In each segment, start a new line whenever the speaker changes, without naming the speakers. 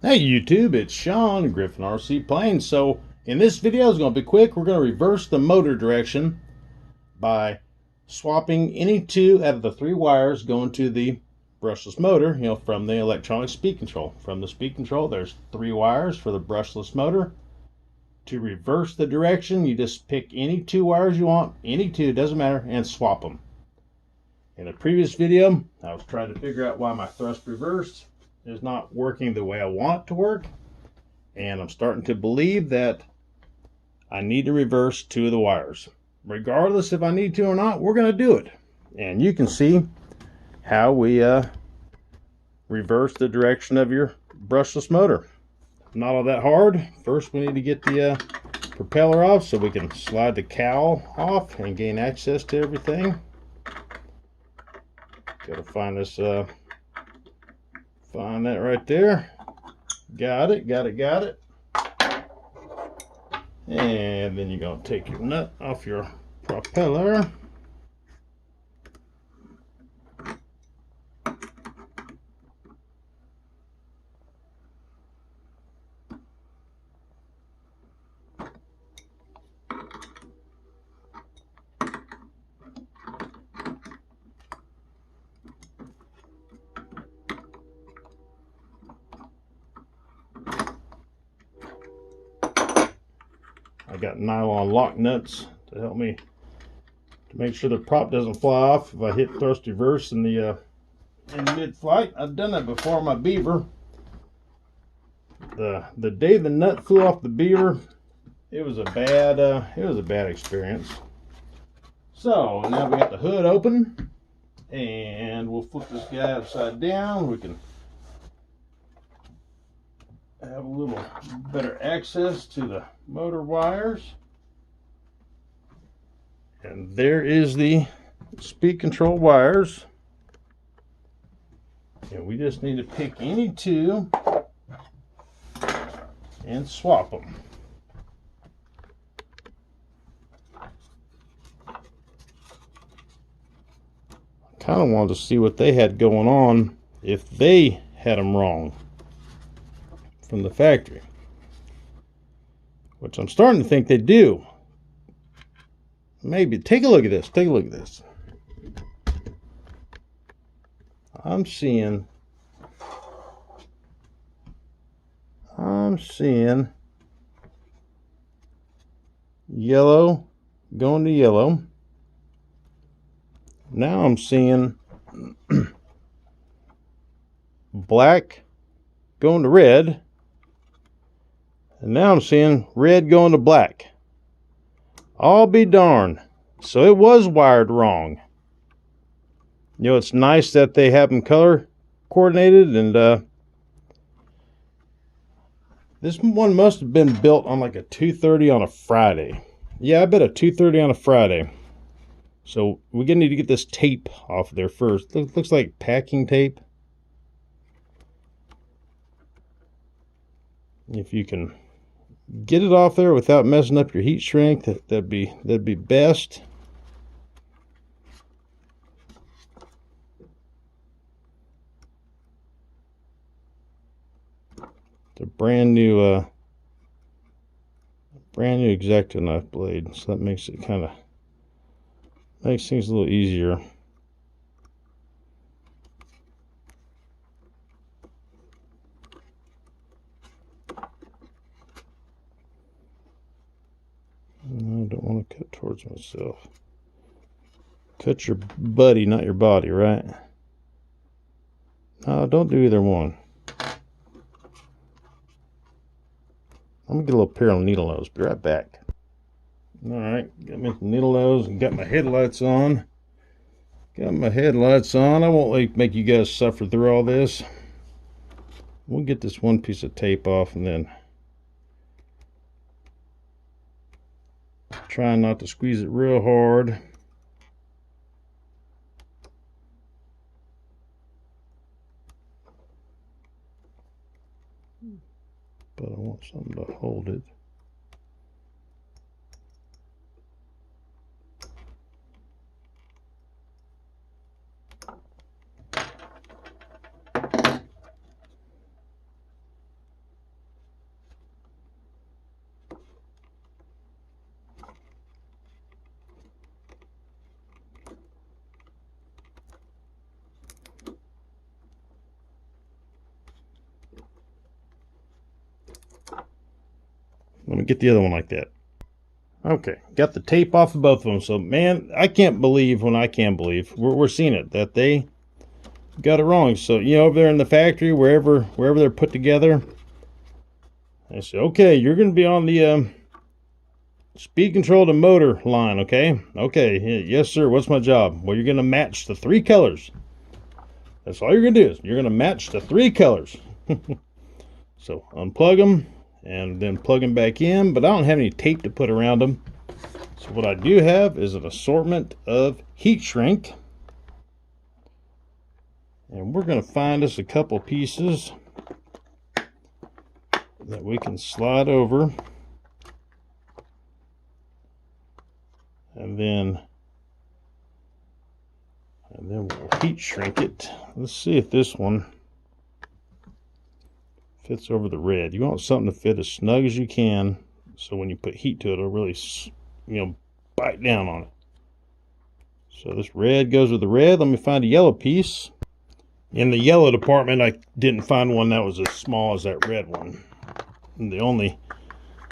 Hey YouTube, it's Sean, Griffin RC Planes. So in this video, it's going to be quick. We're going to reverse the motor direction by swapping any two out of the three wires going to the brushless motor, from the electronic speed control. From the speed control, there's three wires for the brushless motor. To reverse the direction, you just pick any two wires you want, any two, doesn't matter, and swap them. In a previous video, I was trying to figure out why my thrust reverse is not working the way I want it to work. And I'm starting to believe that I need to reverse two of the wires. Regardless if I need to or not, we're going to do it. And you can see how we reverse the direction of your brushless motor. Not all that hard. First, we need to get the propeller off so we can slide the cowl off and gain access to everything. Got to find this, find that right there. Got it. And then you're going to take your nut off your propeller. I got nylon lock nuts to help me to make sure the prop doesn't fly off if I hit thrust reverse in the mid-flight. I've done that before on my Beaver. The day the nut flew off the Beaver, it was a bad experience. So now we got the hood open, and we'll flip this guy upside down. We can have a little better access to the motor wires. And there is the speed control wires. And we just need to pick any two and swap them. I kind of wanted to see what they had going on if they had them wrong from the factory, which I'm starting to think they do. Maybe. Take a look at this. I'm seeing yellow going to yellow. Now I'm seeing black going to red. And now I'm seeing red going to black. I'll be darned. So it was wired wrong. It's nice that they have them color coordinated, and this one must have been built on like a 2:30 on a Friday. Yeah, I bet a 2:30 on a Friday. So we're gonna need to get this tape off there first. Looks like packing tape. If you can get it off there without messing up your heat shrink, that'd be best. It's a brand new X-Acto knife blade, so that makes things a little easier. I don't want to cut towards myself. Cut your buddy, not your body, right? No, don't do either one. I'm gonna get a little pair on needle nose. Be right back. Alright, got me some needle nose and got my headlights on. I won't make you guys suffer through all this. We'll get this one piece of tape off and then try not to squeeze it real hard. But I want something to hold it. Let me get the other one like that. Okay, got the tape off of both of them. So, man, I can't believe when I can believe we're seeing it, that they got it wrong. So, you know, over there in the factory, wherever they're put together, they say, okay, you're going to be on the speed control to motor line, okay? Okay, yes, sir. What's my job? Well, you're going to match the 3 colors. That's all you're going to do is you're going to match the 3 colors. So, unplug them and then plug them back in, but I don't have any tape to put around them. So what I do have is an assortment of heat shrink. And we're going to find us a couple pieces that we can slide over. And then we'll heat shrink it. Let's see if this one fits over the red. You want something to fit as snug as you can, so when you put heat to it, it'll really, you know, bite down on it. So this red goes with the red. Let me find a yellow piece. In the yellow department, I didn't find one that was as small as that red one. And the only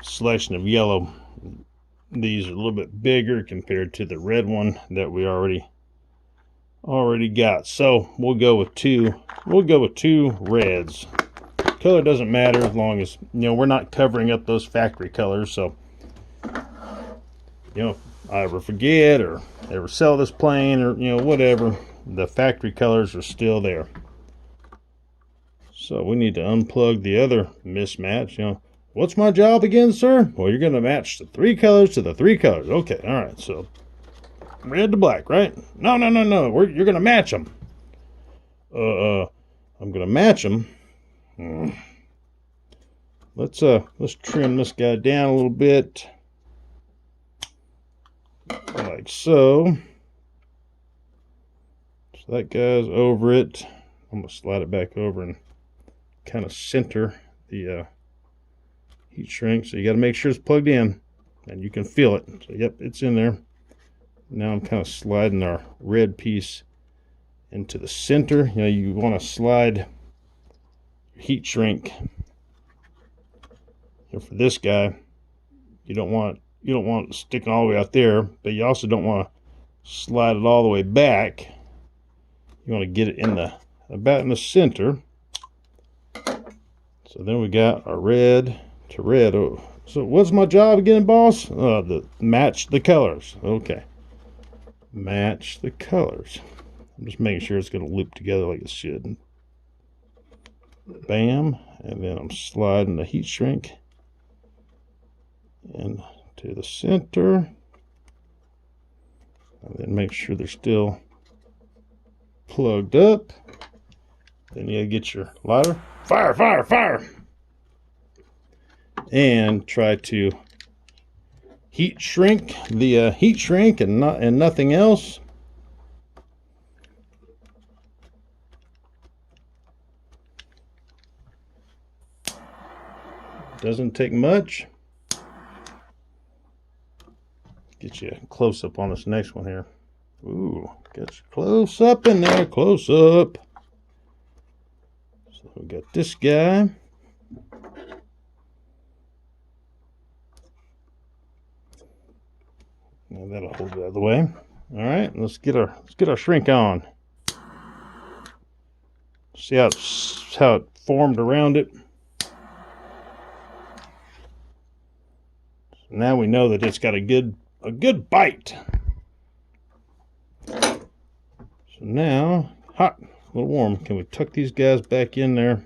selection of yellow, these are a little bit bigger compared to the red one that we already got. So we'll go with two. We'll go with 2 reds. Color doesn't matter as long as, you know, we're not covering up those factory colors. So, you know, if I ever forget or ever sell this plane or, you know, whatever, the factory colors are still there. So we need to unplug the other mismatch. You know, what's my job again, sir? Well, you're going to match the 3 colors to the 3 colors. Okay, all right. So red to black, right? No. You're going to match them. I'm going to match them. Let's trim this guy down a little bit, like so. So that guy's over it. I'm gonna slide it back over and kind of center the heat shrink. So you got to make sure it's plugged in, and you can feel it. So yep, it's in there. Now I'm kind of sliding our red piece into the center. You know, you want to slide heat shrink. You know, for this guy, you don't want it sticking all the way out there, but you also don't want to slide it all the way back. You want to get it in about in the center. So then we got our red to red. Oh, so what's my job again, boss? Match the colors. Okay, match the colors. I'm just making sure it's going to loop together like it should. Bam, and then I'm sliding the heat shrink into the center, and then make sure they're still plugged up. Then you get your lighter, fire, and try to heat shrink the heat shrink and nothing else. Doesn't take much. Get you a close up on this next one here. Ooh, get you close up in there, close up. So we got this guy. Now that'll hold it out of the way. All right, let's get our shrink on. See how it formed around it. Now we know that it's got a good bite. So now, hot, a little warm. Can we tuck these guys back in there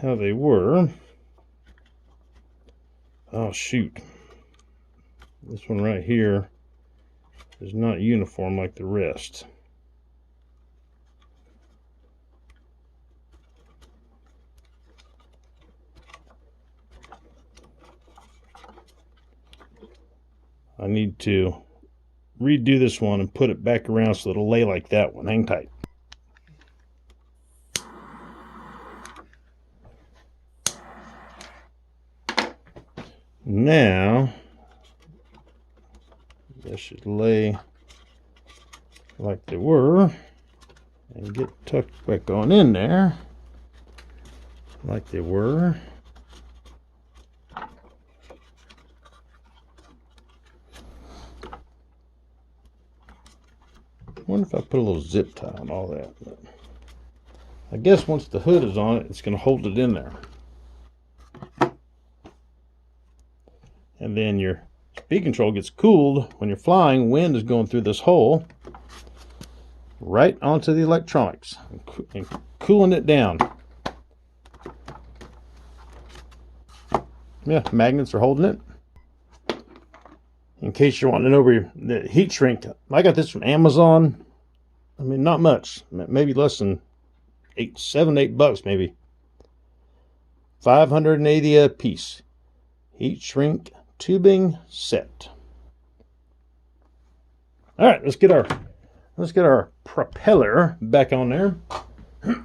how they were? Oh shoot. This one right here is not uniform like the rest. I need to redo this one and put it back around so it'll lay like that one. Hang tight. Now, that should lay like they were and get tucked back on in there like they were. wonder if I put a little zip tie on all that. But I guess once the hood is on it, it's going to hold it in there. And then your speed control gets cooled when you're flying. Wind is going through this hole right onto the electronics and cooling it down. Yeah, magnets are holding it. In case you're wanting to know where the heat shrink, I got this from Amazon. I mean, not much, maybe less than $7-8 maybe. 580 a piece. Heat shrink tubing set. All right, let's get our propeller back on there.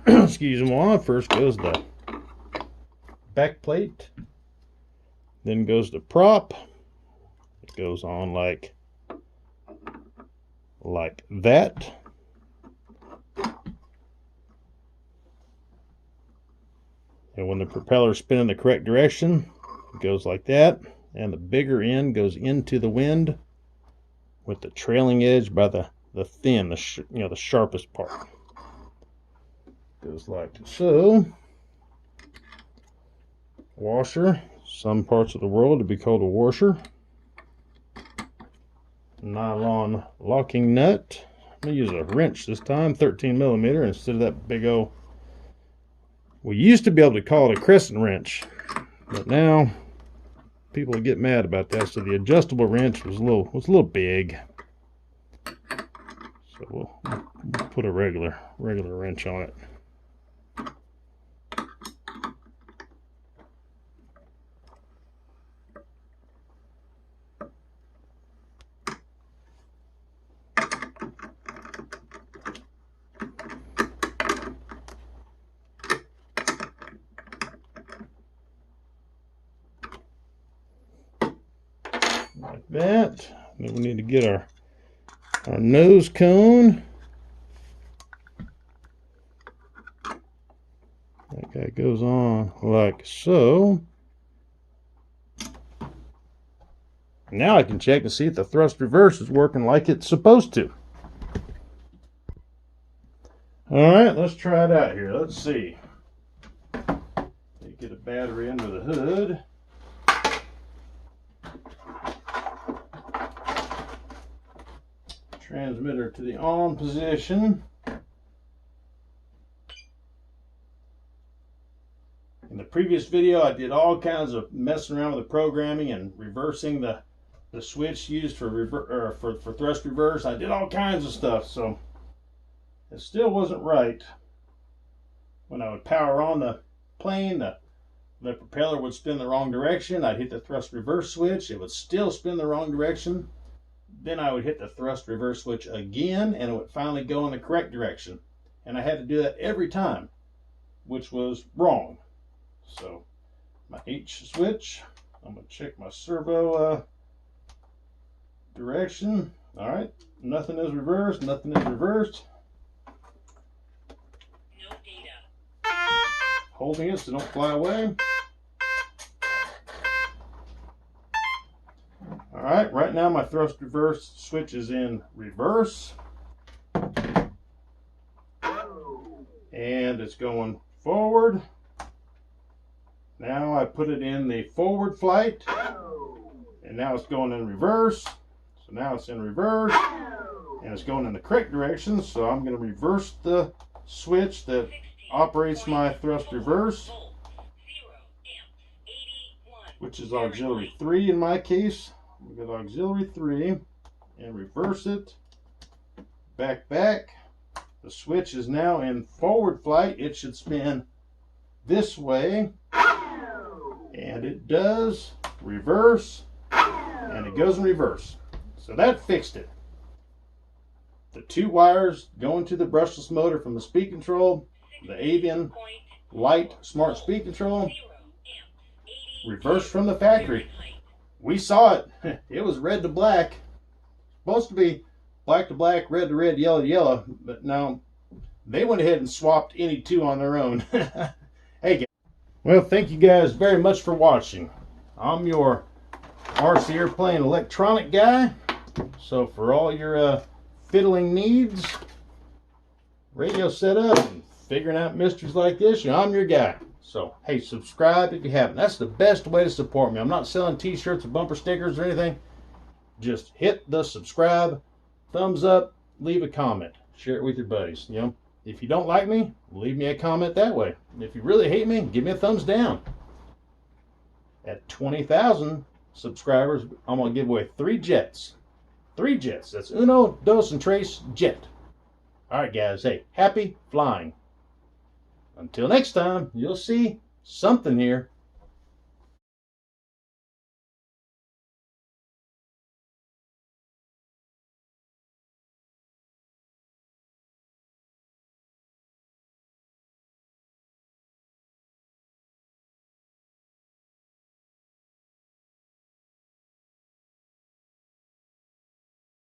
Excuse me, while first goes the back plate, then goes the prop. It goes on like that. And when the propeller is spinning the correct direction, it goes like that. And the bigger end goes into the wind with the trailing edge by the thin, the sharpest part. Goes like so. Washer. Some parts of the world would be called a washer. Nylon locking nut. I'm going to use a wrench this time, 13mm, instead of that big old. We used to be able to call it a crescent wrench, but now people get mad about that. So the adjustable wrench was a little big. So we'll put a regular wrench on it. Like that. Then we need to get our nose cone. That guy goes on like so. Now I can check to see if the thrust reverse is working like it's supposed to. All right, let's try it out here. Let's see. Get a battery under the hood. Transmitter to the on position. In the previous video, I did all kinds of messing around with the programming and reversing the switch used for thrust reverse. I did all kinds of stuff, so it still wasn't right. When I would power on the plane, the propeller would spin the wrong direction. I'd hit the thrust reverse switch. It would still spin the wrong direction. Then I would hit the thrust reverse switch again, and it would finally go in the correct direction. And I had to do that every time, which was wrong. So my H switch, I'm going to check my servo direction. All right, nothing is reversed, nothing is reversed. No data. Holding it so don't fly away. All right, right now my thrust reverse switch is in reverse. And it's going forward. Now I put it in the forward flight. And now it's going in reverse. So now it's in reverse. And it's going in the correct direction. So I'm going to reverse the switch that operates my thrust reverse, which is auxiliary 3 in my case. We got auxiliary 3 and reverse it. Back. The switch is now in forward flight. It should spin this way. And it does. Reverse. And it goes in reverse. So that fixed it. The 2 wires going to the brushless motor from the speed control, the Avian Light Smart Speed Control, reversed from the factory. We saw it. It was red to black. Supposed to be black to black, red to red, yellow to yellow. But no, they went ahead and swapped any 2 on their own. Hey, guys. Well, thank you guys very much for watching. I'm your RC airplane electronic guy. So for all your fiddling needs, radio setup, and figuring out mysteries like this, you know, I'm your guy. So, hey, subscribe if you haven't. That's the best way to support me. I'm not selling t-shirts or bumper stickers or anything. Just hit the subscribe, thumbs up, leave a comment. Share it with your buddies, you know. If you don't like me, leave me a comment that way. If you really hate me, give me a thumbs down. At 20,000 subscribers, I'm going to give away 3 jets. 3 jets. That's uno, dos, and tres jet. All right, guys. Hey, happy flying. Until next time, you'll see something here.